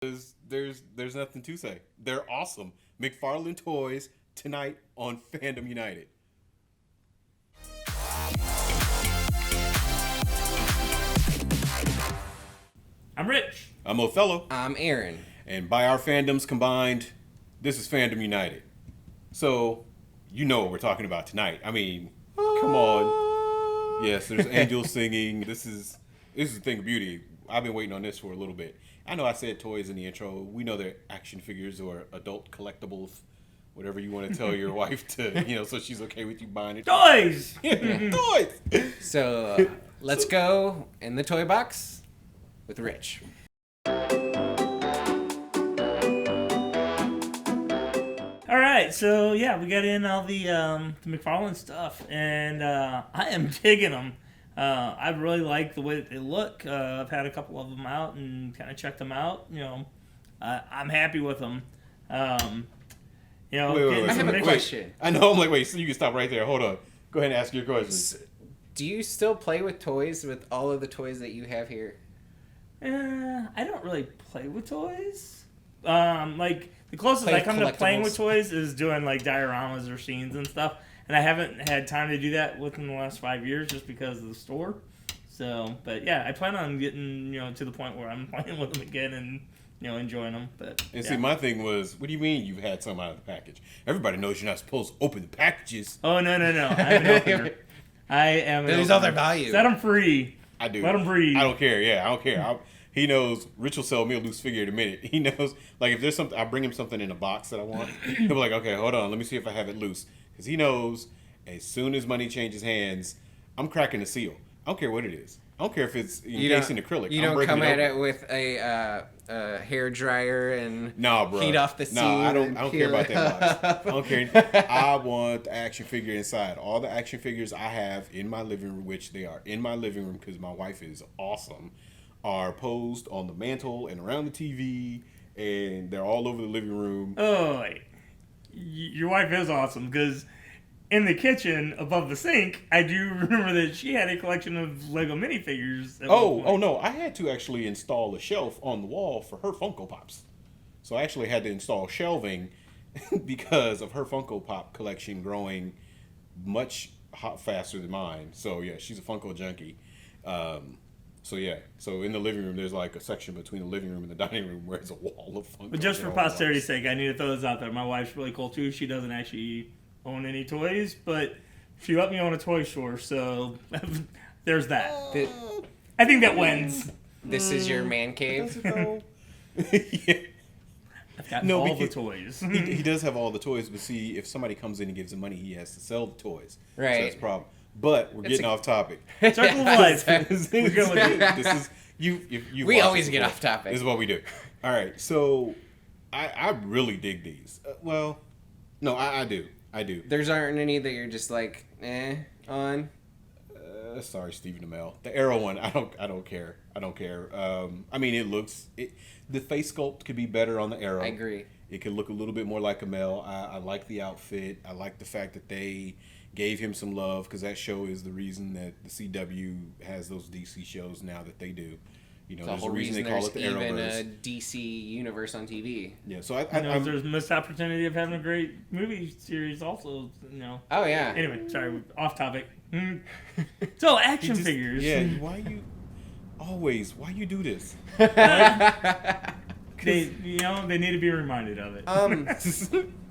There's nothing to say. They're awesome. McFarlane Toys tonight on Fandom United. I'm Rich. I'm Othello. I'm Aaron. And by our fandoms combined, this is Fandom United. So, you know what we're talking about tonight. I mean, come on. Yes, there's angels singing. This is the thing of beauty. I've been waiting on this for a little bit. I know I said toys in the intro. We know they're action figures or adult collectibles, whatever you want to tell your wife to, so she's okay with you buying it. Toys! Yeah, toys! So, let's go in the toy box with Rich. All right, so yeah, we got in all the McFarlane stuff, and I am digging them. I really like the way that they look. I've had a couple of them out and kind of checked them out. I'm happy with them. Wait. I have a question. I know. I'm like, wait. So you can stop right there. Hold on. Go ahead and ask your question. Do you still play with toys with all of the toys that you have here? I don't really play with toys. Like the closest I come to playing with toys is doing like dioramas or scenes and stuff. And I haven't had time to do that within the last 5 years just because of the store. So, but yeah, I plan on getting, to the point where I'm playing with them again and, enjoying them. But see, my thing was, what do you mean you've had some out of the package? Everybody knows you're not supposed to open the packages. Oh, no. I'm an opener. I am an There's other value. Set them free. I do. Let them breathe. I don't care. Yeah, I don't care. He knows Rich will sell me a loose figure in a minute. He knows, like, if there's something, I bring him something in a box that I want. He'll be like, okay, hold on. Let me see if I have it loose. Because he knows as soon as money changes hands, I'm cracking the seal. I don't care what it is. I don't care if it's encased in acrylic. You don't come at it with a hair dryer and heat off the seam. No, I don't care about that box. I don't care. I want the action figure inside. All the action figures I have in my living room, which they are in my living room because my wife is awesome, are posed on the mantle and around the TV, and they're all over the living room. Oh, wait. Your wife is awesome because in the kitchen above the sink, I do remember that she had a collection of Lego minifigures. Oh no! I had to actually install a shelf on the wall for her Funko Pops. So I actually had to install shelving because of her Funko Pop collection growing much faster than mine. So yeah, she's a Funko junkie. So in the living room, there's like a section between the living room and the dining room where there's a wall of Funko. But just for posterity's sake, I need to throw this out there. My wife's really cool too. She doesn't actually own any toys, but she let me own a toy store, so there's that. I think that wins. This is your man cave? Yeah. I've got all the toys. he does have all the toys, but see, if somebody comes in and gives him money, he has to sell the toys. Right. So that's a problem. But we're getting off topic. Circle of life. This is you. We always get off topic. This is what we do. All right, so I really dig these. No, I do. There's aren't any that you're just like, on. Sorry, Stephen Amell. The Arrow one, I don't care. I mean, the face sculpt could be better on the Arrow. I agree. It could look a little bit more like Amell. I like the outfit. I like the fact that they gave him some love because that show is the reason that the CW has those DC shows now that they do. There's a reason they call it the Arrowverse. Even a DC universe on TV. Yeah, so there's missed opportunity of having a great movie series also. Oh yeah. Anyway, sorry, off topic. So action figures. Yeah, why you do this? They need to be reminded of it.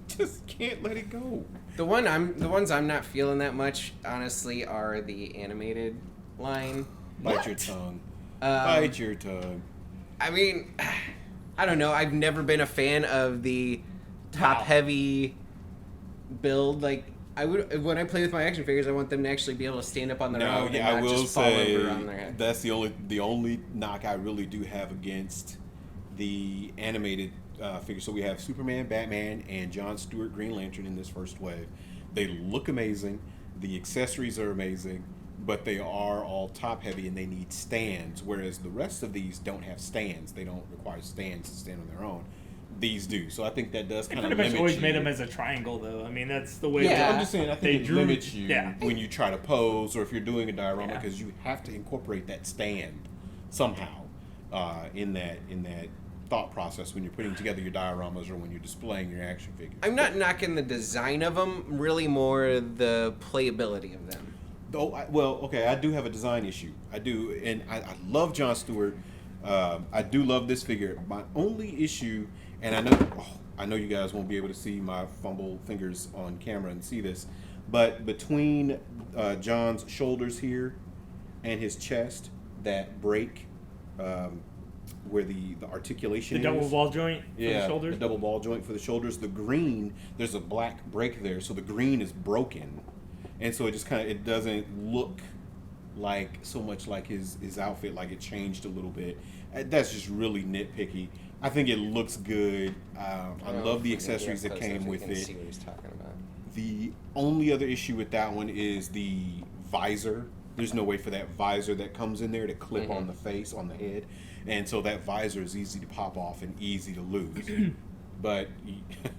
Just can't let it go. The ones I'm not feeling that much, honestly, are the animated line. Bite your tongue. Bite your tongue. I mean, I don't know. I've never been a fan of the top-heavy build. Like, when I play with my action figures, I want them to actually be able to stand up on their own and not just fall over on their head. That's the only knock I really do have against the animated figures. So we have Superman, Batman, and Jon Stewart Green Lantern in this first wave. They look amazing. The accessories are amazing. But they are all top heavy and they need stands, whereas the rest of these don't have stands. They don't require stands to stand on their own. These do. So I think that does kind of limit you. They pretty much always made them as a triangle, though. I mean, that's the way. Yeah, I'm just saying. I think it limits you when you try to pose or if you're doing a diorama because you have to incorporate that stand somehow in that thought process when you're putting together your dioramas or when you're displaying your action figures. I'm not knocking the design of them, really more the playability of them. Okay, I do have a design issue. I do, and I love Jon Stewart. I do love this figure. My only issue, and I know you guys won't be able to see my fumble fingers on camera and see this, but between Jon's shoulders here and his chest, that break where the articulation is. The double ball joint for the shoulders? The double ball joint for the shoulders. The green, there's a black break there, so the green is broken. And so it just kind of, it doesn't look like so much like his outfit, like it changed a little bit. That's just really nitpicky. I think it looks good. I love the accessories that came with it. See what he's talking about. The only other issue with that one is the visor. There's no way for that visor that comes in there to clip on the face, on the head. And so that visor is easy to pop off and easy to lose. But a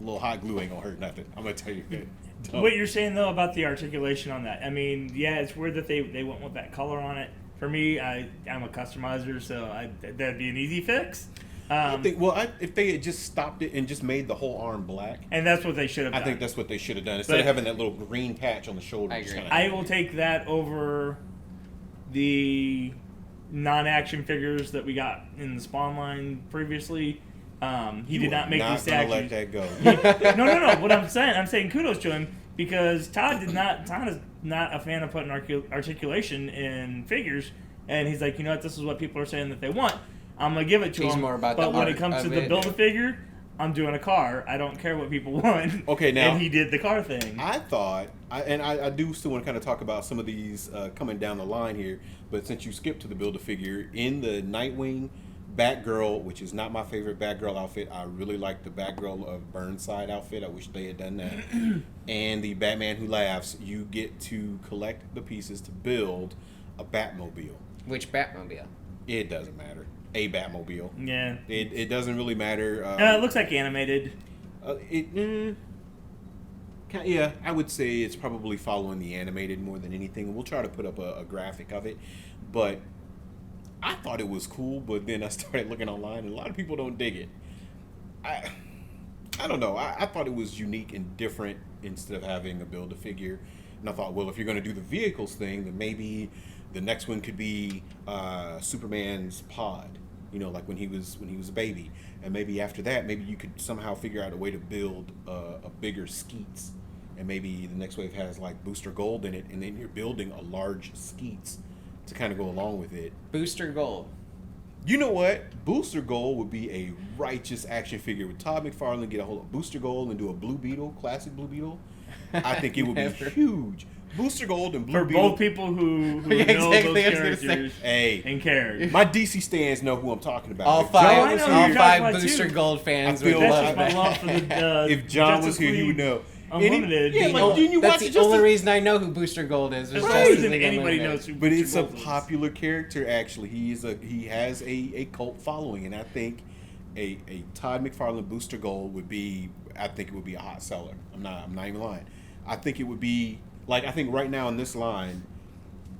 little hot glue ain't gonna hurt nothing. I'm gonna tell you that. What you're saying though about the articulation on that, I mean, yeah, it's weird that they went with that color on it. For me, I'm a customizer, so that'd be an easy fix. I think, if they had just stopped it and just made the whole arm black, and that's what they should have done. I think that's what they should have done instead of having that little green patch on the shoulder. I agree. I will take that over the non-action figures that we got in the Spawn line previously. He did not make these statues. Let that go. No. What I'm saying kudos to him because Todd is not a fan of putting articulation in figures, and he's like, you know what, this is what people are saying that they want. I'm gonna give it to He's him. more about but the when art it comes to of the it. Build-A-Figure, I'm doing a car. I don't care what people want. Okay, now and he did the car thing. I thought, I do still want to kind of talk about some of these coming down the line here, but since you skipped to the Build-A-Figure, in the Nightwing Batgirl, which is not my favorite Batgirl outfit, I really like the Batgirl of Burnside outfit. I wish they had done that. And the Batman Who Laughs, you get to collect the pieces to build a Batmobile. Which Batmobile? It doesn't matter. A Batmobile. Yeah. It doesn't really matter. It looks like animated. Yeah, I would say it's probably following the animated more than anything. We'll try to put up a graphic of it, but I thought it was cool. But then I started looking online, and a lot of people don't dig it. I don't know. I thought it was unique and different instead of having a Build-A-Figure. And I thought, well, if you're going to do the vehicles thing, then maybe the next one could be Superman's pod. You know, like when he was a baby, and maybe after that, maybe you could somehow figure out a way to build a bigger Skeets, and maybe the next wave has like Booster Gold in it, and then you're building a large Skeets to kind of go along with it. Booster Gold. You know what? Booster Gold would be a righteous action figure with Todd McFarlane get a hold of Booster Gold and do a Blue Beetle, classic Blue Beetle. I think it would be huge. Booster Gold and Blue For Beetle. both people who Yeah, know exactly, those I was gonna characters Hey, and care. my DC stands know who I'm talking about. All If John five, was I know here- who all you're five talking about, Booster too. Gold fans I feel would That's love just my that. love for the if John Justice was here, he would League know. Unlimited. Yeah, like, didn't you That's watch the it just only a- reason I know who Booster Gold is. There's Justice no reason League anybody Unlimited. knows who But it's a Booster Gold is. popular character, actually. He has a cult following, and I think a Todd McFarlane Booster Gold would be. I think it would be a hot seller. I'm not even lying. I think it would be like I think right now in this line,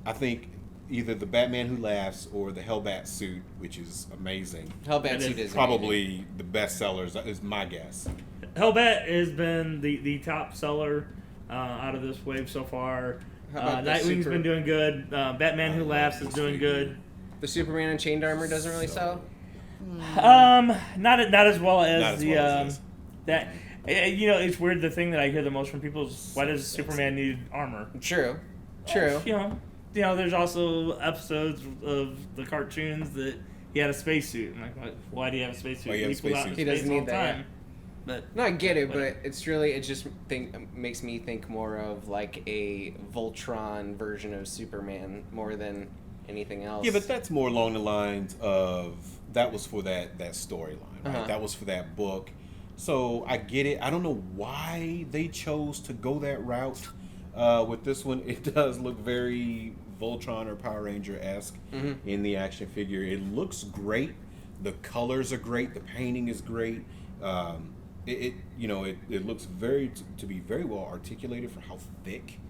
I think either the Batman Who Laughs or the Hellbat suit, which is amazing. Hellbat suit is Probably the best sellers is my guess. Hellbat has been the top seller out of this wave so far. How about the Nightwing's Super- been doing good. Batman Who Laughs is doing good. The Superman and chained armor doesn't really sell. Not as well as Not as the well as this. that. You know, it's weird. The thing that I hear the most from people is, why does Superman need armor? True. You know, there's also episodes of the cartoons that he had a spacesuit. I'm like, why do you have a spacesuit? Why you have a He flew out in spacesuit? He doesn't space all need the that, time. But No, I get it, but it's really makes me think more of like a Voltron version of Superman more than anything else. Yeah, but that's more along the lines of that was for that storyline, right? Uh-huh. That was for that book. So I get it. I don't know why they chose to go that route with this one. It does look very Voltron or Power Ranger-esque in the action figure. It looks great. The colors are great. The painting is great. It looks to be very well articulated for how thick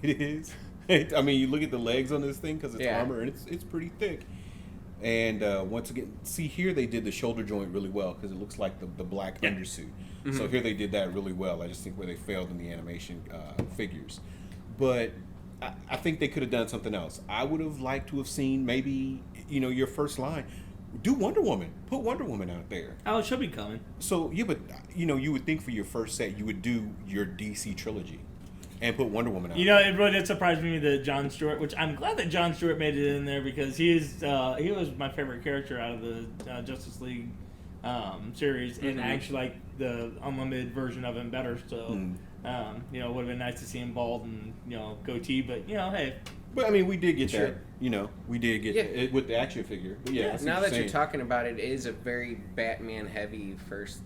it is. I mean, you look at the legs on this thing because it's armor and it's pretty thick. And once again, see here they did the shoulder joint really well because it looks like the black undersuit. Mm-hmm. So here they did that really well. I just think where they failed in the animation figures. But I think they could have done something else. I would have liked to have seen maybe, your first line. Do Wonder Woman. Put Wonder Woman out there. Oh, she'll be coming. So, yeah, but, you would think for your first set, you would do your DC trilogy and put Wonder Woman out there. It really did surprise me that Jon Stewart, which I'm glad that Jon Stewart made it in there because he was my favorite character out of the Justice League series, and I actually like the unlimited version of him better. So, it would have been nice to see him bald and goatee, but hey. But I mean, we did get that. We did get it with the action figure. But yeah. Now that you're talking about it, it is a very Batman heavy first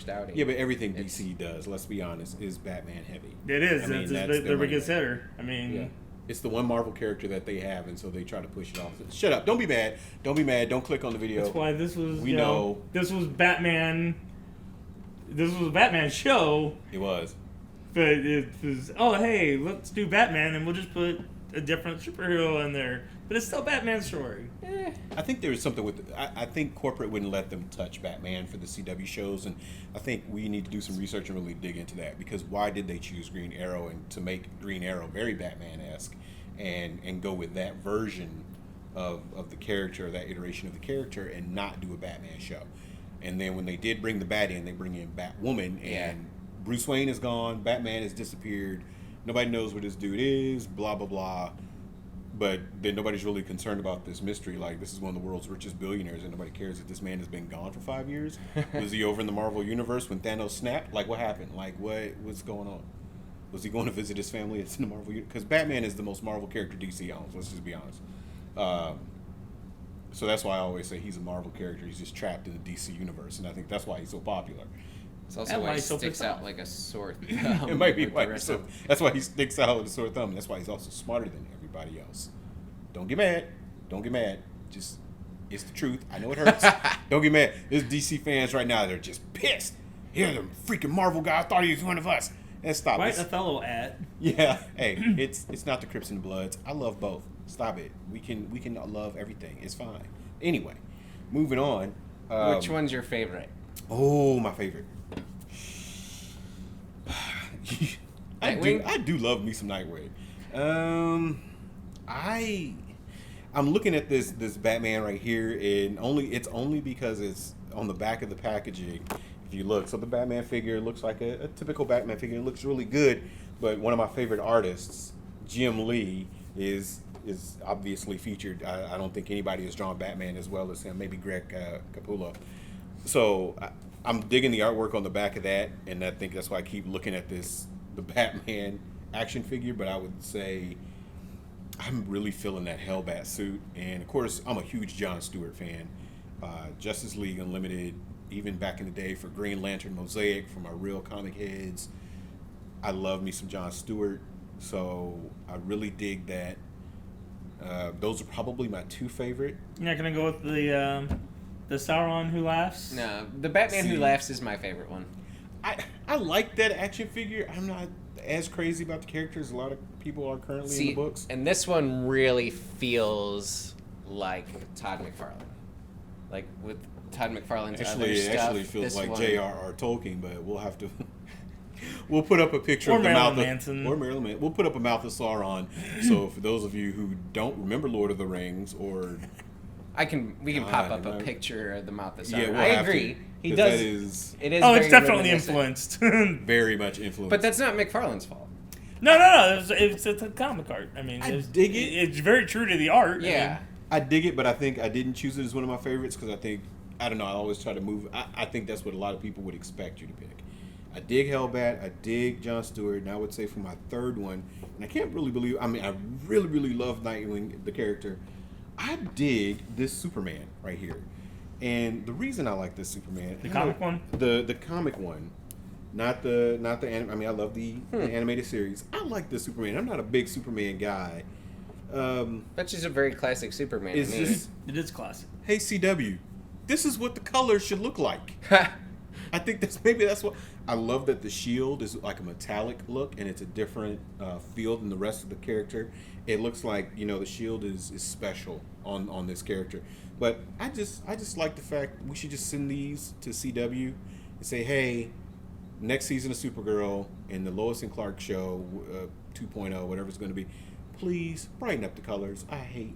outing. Yeah, but everything DC does, let's be honest, is Batman heavy. It is. It's their biggest hitter. I mean, it's the one Marvel character that they have, and so they try to push it off. Shut up! Don't be mad! Don't be mad! Don't click on the video. That's why this was. We know this was Batman. This was a Batman show. It was. But it was. Oh, hey, let's do Batman, and we'll just put a different superhero in there. But it's still Batman's story. I think there was something with. I think corporate wouldn't let them touch Batman for the CW shows, and I think we need to do some research and really dig into that because why did they choose Green Arrow and to make Green Arrow very Batman-esque, and go with that version of the character, that iteration of the character, and not do a Batman show? And then when they did bring the Bat in, they bring in Batwoman, and Bruce Wayne is gone, Batman has disappeared, nobody knows where this dude is, blah blah blah. But then nobody's really concerned about this mystery. Like, this is one of the world's richest billionaires, and nobody cares that this man has been gone for 5 years. Was he over in the Marvel Universe when Thanos snapped? Like, what happened? Like, what's going on? Was he going to visit his family? It's in the Marvel Universe. Because Batman is the most Marvel character DC owns. Let's just be honest. So that's why I always say he's a Marvel character. He's just trapped in the DC Universe, and I think that's why he's so popular. It's also why he sticks out like a sore thumb. It might be why that's why he sticks out with a sore thumb. That's why he's also smarter than everybody else. Don't get mad. Don't get mad. Just, it's the truth. I know it hurts. Don't get mad. There's DC fans right now. They're just pissed. Here, the freaking Marvel guy thought he was one of us. And stop. Write a fellow ad. Yeah. Hey, it's not the Crips and the Bloods. I love both. Stop it. We can love everything. It's fine. Anyway, moving on. Which one's your favorite? Oh, my favorite. I do love me some Nightwing. I'm looking at this Batman right here, and it's only because it's on the back of the packaging. If you look, so the Batman figure looks like a typical Batman figure. It looks really good, but one of my favorite artists, Jim Lee, is obviously featured. I don't think anybody has drawn Batman as well as him. Maybe Greg Capullo. So I'm digging the artwork on the back of that, and I think that's why I keep looking at the Batman action figure. But I would say I'm really feeling that Hellbat suit, and of course I'm a huge Jon Stewart fan. Justice League Unlimited, even back in the day for Green Lantern Mosaic, for my real comic heads. I love me some Jon Stewart, so I really dig that. Those are probably my two favorite. You're not gonna go with the Sauron Who Laughs? No, the Batman Who Laughs is my favorite one. I like that action figure. I'm not as crazy about the characters a lot of people are currently in the books. And this one really feels like Todd McFarlane. Like with Todd McFarlane's other stuff. It actually feels like J.R.R. Tolkien, but we'll have to... We'll put up a picture of the mouth of... Or Marilyn Manson. We'll put up a mouth of Sauron. So for those of you who don't remember Lord of the Rings or... We can pop up a picture of the mouth of Sauron. Yeah, I agree. He does. It is. Oh, it's definitely influenced. Very much influenced. But that's not McFarlane's fault. No. It's a comic art. I mean, I dig it. It's very true to the art. Yeah. I dig it, but I think I didn't choose it as one of my favorites because I don't know, I always try to move. I think that's what a lot of people would expect you to pick. I dig Hellbat. I dig Jon Stewart. And I would say for my third one, and I can't really believe, I really, really love Nightwing, the character. I dig this Superman right here. And the reason I like this Superman... The comic one? The comic one. Not the anime. I love the animated series. I like the Superman. I'm not a big Superman guy. That's just a very classic Superman. It is classic. Hey, CW, this is what the colors should look like. I think that's what... I love that the shield is like a metallic look, and it's a different feel than the rest of the character. It looks like, the shield is special on this character. But I just like the fact we should just send these to CW and say, hey, next season of Supergirl and the Lois and Clark show 2.0, whatever it's going to be, please brighten up the colors. I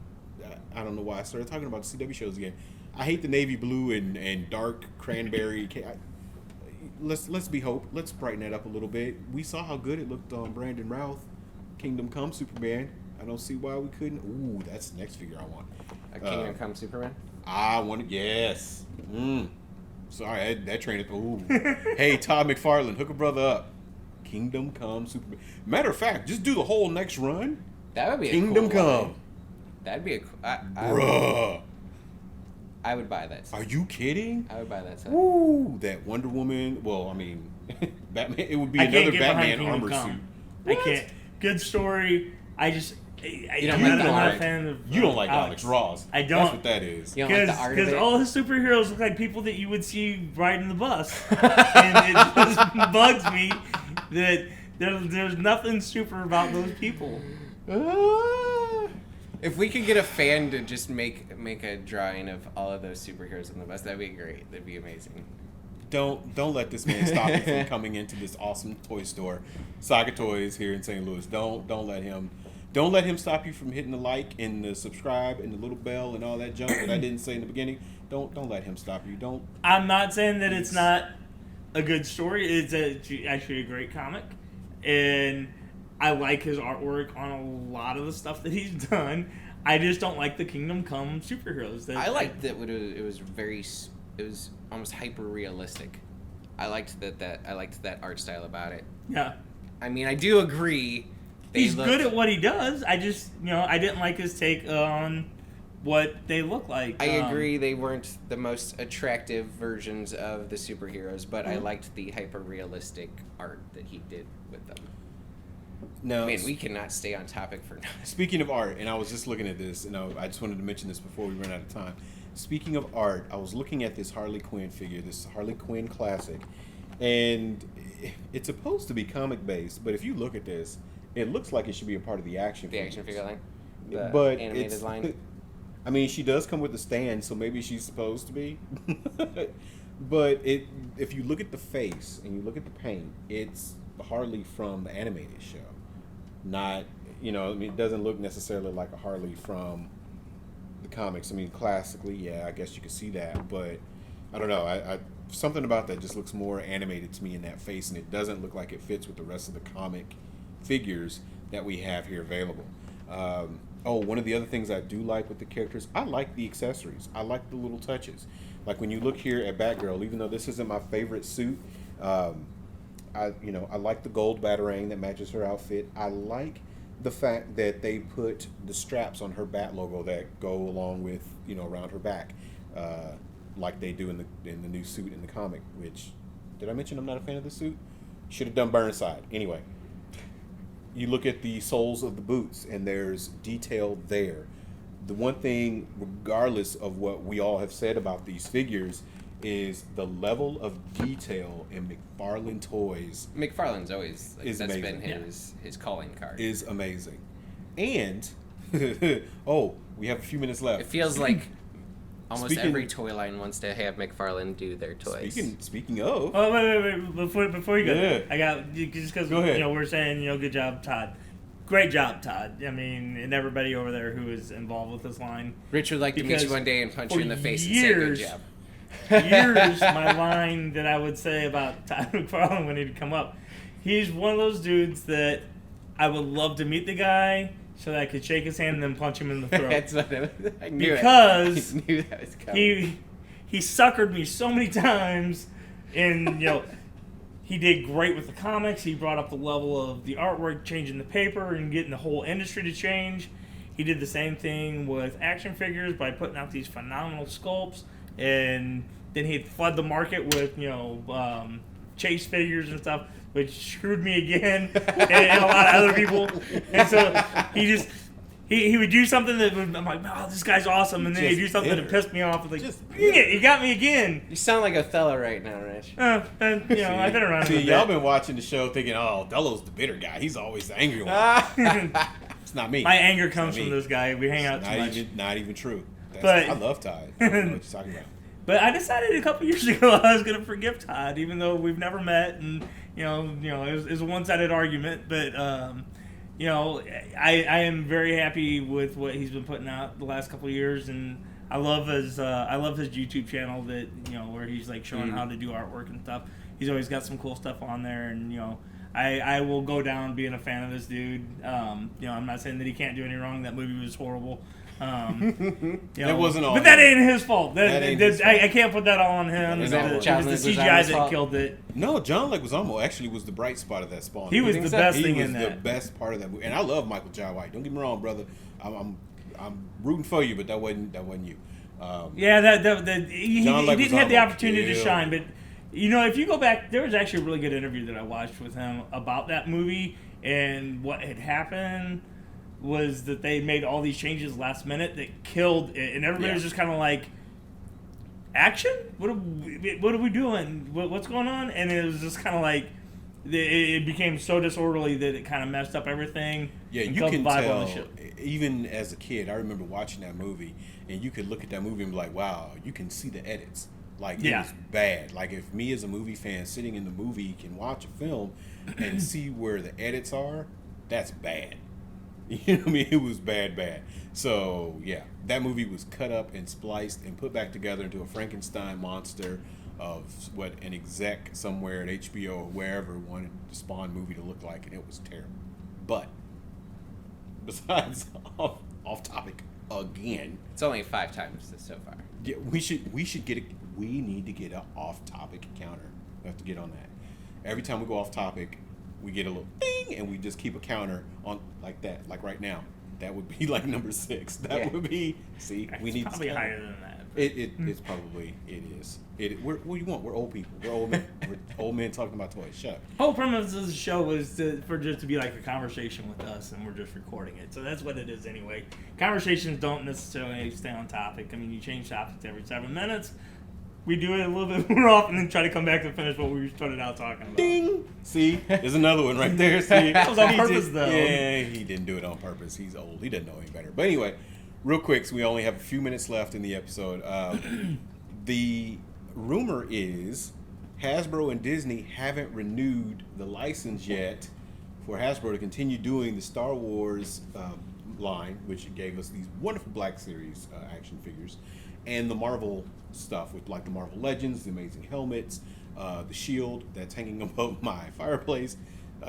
don't know why I started talking about the CW shows again. I hate the navy blue and dark cranberry. Let's be hope. Let's brighten that up a little bit. We saw how good it looked on Brandon Routh, Kingdom Come Superman. I don't see why we couldn't. Ooh, that's the next figure I want. A Kingdom Come Superman? I want it, yes. Sorry, that train is. Ooh. Hey, Todd McFarlane, hook a brother up. Kingdom Come Superman. Matter of fact, just do the whole next run. That would be Kingdom a cool Come. line. That'd be a cool. Bruh. I would buy that set. Are you kidding? I would buy that set. Woo! That Wonder Woman. Well, I mean, Batman. It would be another Batman armor suit. I can't. Good story. I'm don't not a fan of. You don't like Alex Ross. I don't. That's what that is. You don't like the art of Because it? all the superheroes look like people that you would see riding the bus, and it just bugs me that there's nothing super about those people. If we could get a fan to just make a drawing of all of those superheroes on the bus, that'd be great. That'd be amazing. Don't let this man stop you from coming into this awesome toy store, Saga Toys here in St. Louis. Don't let him stop you from hitting the like and the subscribe and the little bell and all that junk that I didn't say in the beginning. Don't let him stop you. Don't. I'm not saying that it's not a good story. It's actually a great comic, and I like his artwork on a lot of the stuff that he's done. I just don't like the Kingdom Come superheroes. I liked that it was almost hyper realistic. I liked that art style about it. Yeah. I mean, I do agree. He's good at what he does. I just, I didn't like his take on what they look like. I agree they weren't the most attractive versions of the superheroes, but I liked the hyper realistic art that he did with them. No, man, we cannot stay on topic for now. Speaking of art, and I was just looking at this, and I just wanted to mention this before we run out of time. Speaking of art, I was looking at this Harley Quinn figure, this Harley Quinn classic, and it's supposed to be comic based, but if you look at this, it looks like it should be a part of the action figure. The action figure line? The but animated line? I mean, she does come with a stand, so maybe she's supposed to be. But if you look at the face and you look at the paint, it's Harley from the animated show. Not, it doesn't look necessarily like a Harley from the comics. I mean, classically, yeah, I guess you could see that, but I don't know. I something about that just looks more animated to me in that face, and it doesn't look like it fits with the rest of the comic figures that we have here available. One of the other things I do like with the characters, I like the accessories. I like the little touches. Like when you look here at Batgirl, even though this isn't my favorite suit, I like the gold batarang that matches her outfit. I like the fact that they put the straps on her Bat logo that go along with, around her back, like they do in the new suit in the comic. Which, did I mention I'm not a fan of the suit? Should have done Burnside. Anyway, you look at the soles of the boots, and there's detail there. The one thing, regardless of what we all have said about these figures, is the level of detail in McFarlane Toys. McFarlane's always is that's amazing. been his calling card. Is amazing. And we have a few minutes left. It feels like almost Speaking- every toy line wants to have McFarlane do their toys. Speaking of, Oh, wait. Before you go, Yeah. I got, just because, Go ahead. we're saying, good job, Todd. Great job, Todd. I mean, and everybody over there who is involved with this line. Rich would like to meet Because you one day and punch you in the face years- and say good job. Years, my line that I would say about Todd McFarlane when he'd come up. He's one of those dudes that I would love to meet the guy so that I could shake his hand and then punch him in the throat. That's what I knew. Because I knew that was coming. he suckered me so many times, and he did great with the comics. He brought up the level of the artwork, changing the paper, and getting the whole industry to change. He did the same thing with action figures by putting out these phenomenal sculpts, and then he'd flood the market with chase figures and stuff, which screwed me again and a lot of other people. And so he would do something that would, I'm like, oh, this guy's awesome, and then he'd do something that pissed me off. Like, dang it, he got me again. You sound like Othello right now, Rich. I've been around. see, a y'all bit. been watching the show thinking, oh, Othello's the bitter guy. He's always the angry one. It's not me. My anger comes from this guy. We hang out too much. Not even true. But I love Todd. I don't know what you're talking about. But I decided a couple years ago I was going to forgive Todd, even though we've never met, and it was a one-sided argument. But I am very happy with what he's been putting out the last couple of years, and I love his YouTube channel that where he's like showing how to do artwork and stuff. He's always got some cool stuff on there, and I will go down being a fan of this dude. I'm not saying that he can't do any wrong. That movie was horrible. It wasn't all. But that ain't his fault. His fault. I can't put that all on him. It was the CGI that killed it. No, John Leguizamo actually was the bright spot of that Spawn. He was the best thing in that. He was the best part of that movie, and I love Michael Jai White. Don't get me wrong, brother. I'm rooting for you, but that wasn't you. He didn't have the opportunity to shine, but. If you go back, there was actually a really good interview that I watched with him about that movie, and what had happened was that they made all these changes last minute that killed it, and everybody was just kind of like, action? What are we doing? What's going on? And it was just kind of like, it became so disorderly that it kind of messed up everything. Yeah, you can tell, even as a kid, I remember watching that movie, and you could look at that movie and be like, wow, you can see the edits. Like, it was bad. Like, if me as a movie fan sitting in the movie can watch a film and see where the edits are, that's bad. You know what I mean? It was bad. So, yeah, that movie was cut up and spliced and put back together into a Frankenstein monster of what an exec somewhere at HBO or wherever wanted the Spawn movie to look like, and it was terrible. But, besides, off topic again. It's only 5 times so far. Yeah, we need to get an off-topic counter. We have to get on that. Every time we go off-topic, we get a little ding, and we just keep a counter on like that. Like right now, that would be like number 6. That would be. See, we need probably higher than that. It's probably it is. What do you want? We're old people. We're old men. We're old men talking about toys. Shut up. Whole premise of the show was for just to be like a conversation with us, and we're just recording it. So that's what it is anyway. Conversations don't necessarily stay on topic. I mean, you change topics every 7 minutes. We do it a little bit more often and try to come back to finish what we started out talking about. Ding! See? There's another one right there. See? That was on purpose, though. Yeah, he didn't do it on purpose. He's old. He doesn't know any better. But anyway, real quick, so we only have a few minutes left in the episode. The rumor is Hasbro and Disney haven't renewed the license yet for Hasbro to continue doing the Star Wars line, which gave us these wonderful Black Series action figures, and the Marvel stuff with like the Marvel Legends, the amazing helmets, the shield that's hanging above my fireplace,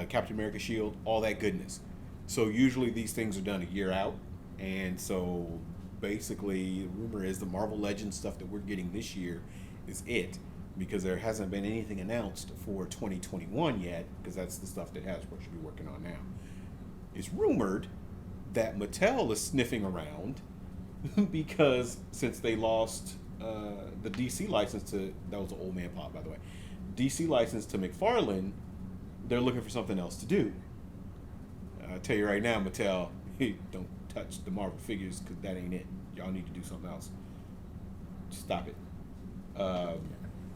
Captain America shield, all that goodness. So usually these things are done a year out, and so basically the rumor is the Marvel Legends stuff that we're getting this year is it, because there hasn't been anything announced for 2021 yet, because that's the stuff that Hasbro should be working on now. It's rumored that Mattel is sniffing around because since they lost the DC license to, that was an old man pop by the way, DC license to McFarlane, they're looking for something else to do. I'll tell you right now, Mattel, don't touch the Marvel figures because that ain't it. Y'all need to do something else. Stop it.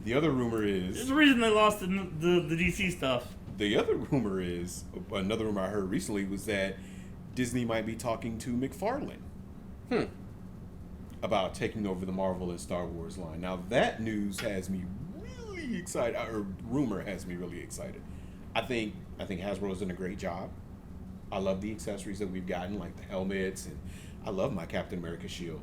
The other rumor is... There's a reason they lost the DC stuff. The other rumor is, another rumor I heard recently was that Disney might be talking to McFarlane about taking over the Marvel and Star Wars line. Now that news has me really excited, or rumor has me really excited. I think Hasbro's done a great job. I love the accessories that we've gotten, like the helmets, and I love my Captain America shield.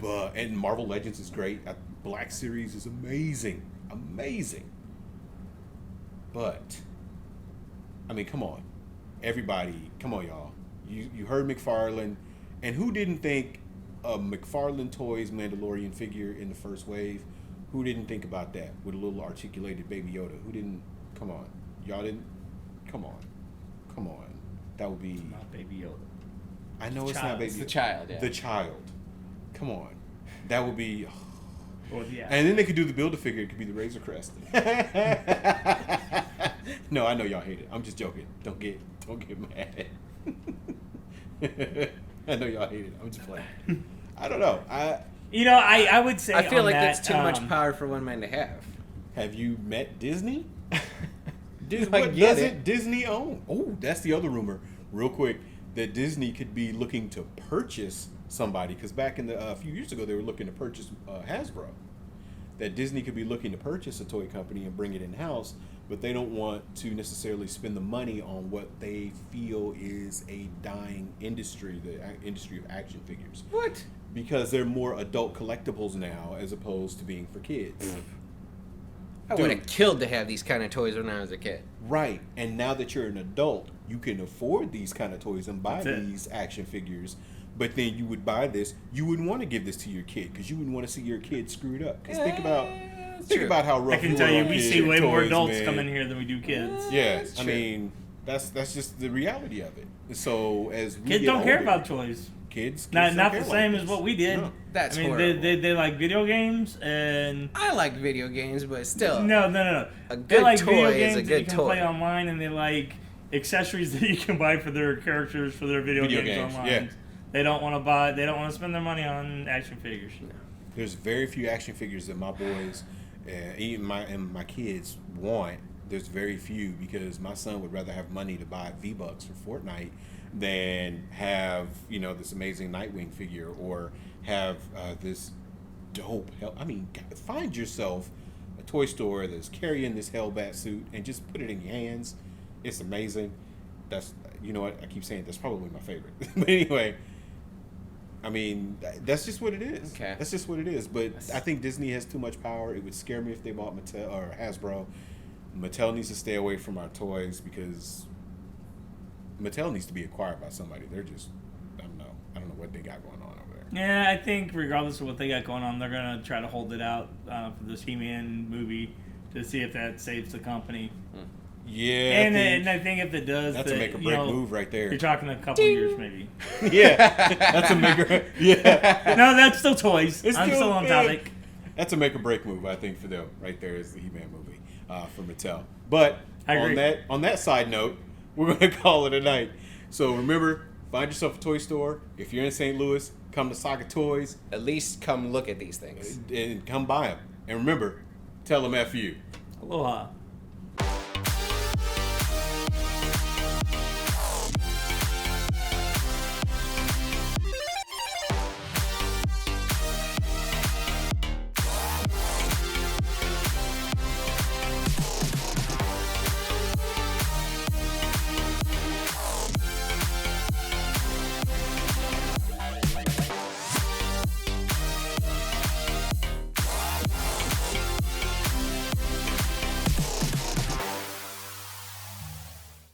And Marvel Legends is great. Black Series is amazing. But, I mean, come on. Everybody, come on, y'all. You heard McFarlane, and who didn't think a McFarlane Toys Mandalorian figure in the first wave? Who didn't think about that with a little articulated Baby Yoda? Who didn't? Come on. Y'all didn't? Come on. That would be... Not Baby Yoda. I know it's not Baby Yoda. It's the child, yeah. The child. Come on. That would be... Well, yeah. And then they could do the Build-A-Figure. It could be the Razor Crest. No, I know y'all hate it. I'm just joking. Don't get mad. I know y'all hate it. I'm just playing. I don't know. I would say I feel like that, that's too much power for one man to have. Have you met Disney? I get it. Disney own? Oh, that's the other rumor. real quick, that Disney could be looking to purchase somebody, because back in a few years ago they were looking to purchase Hasbro. That Disney could be looking to purchase a toy company and bring it in house, but they don't want to necessarily spend the money on what they feel is a dying industry, the industry of action figures. What? Because they're more adult collectibles now as opposed to being for kids. I would have killed to have these kind of toys when I was a kid. Right. And now that you're an adult, you can afford these kind of toys and buy these action figures. But then you would buy this, you wouldn't want to give this to your kid because you wouldn't want to see your kid screwed up. Because think about how rough. I can tell you, we see way more adults come in here than we do kids. Yeah, I mean, that's just the reality of it. So as we kids get don't older, care about toys. Kids not don't the care same like as this. what we did. No. That's I mean, horrible. they like video games and I like video games, but still. no. A They good like video toy games is a that good you can toy. play online, and they like accessories that you can buy for their characters for their video games online. Yeah. They don't want to buy. They don't want to spend their money on action figures. There's very few action figures that my boys, even my kids want. There's very few because my son would rather have money to buy V-Bucks for Fortnite than have this amazing Nightwing figure or have this dope. Find yourself a toy store that's carrying this Hellbat suit and just put it in your hands. It's amazing. That's what I keep saying. That's probably my favorite. But anyway. I mean, that's just what it is. Okay. That's just what it is. But I think Disney has too much power. It would scare me if they bought Mattel or Hasbro. Mattel needs to stay away from our toys because Mattel needs to be acquired by somebody. They're just, I don't know what they got going on over there. Yeah, I think regardless of what they got going on, they're gonna try to hold it out for this He-Man movie to see if that saves the company. Yeah, And I think if it does, that's a make or break move right there. You're talking a couple years maybe. Yeah, that's a make or No, that's still toys. I'm still on topic. That's a make or break move, I think, for them right there is the He-Man movie for Mattel. But on that side note, we're going to call it a night. So remember, find yourself a toy store. If you're in St. Louis, come to Saga Toys. At least come look at these things. And come buy them. And remember, tell them F you. Aloha.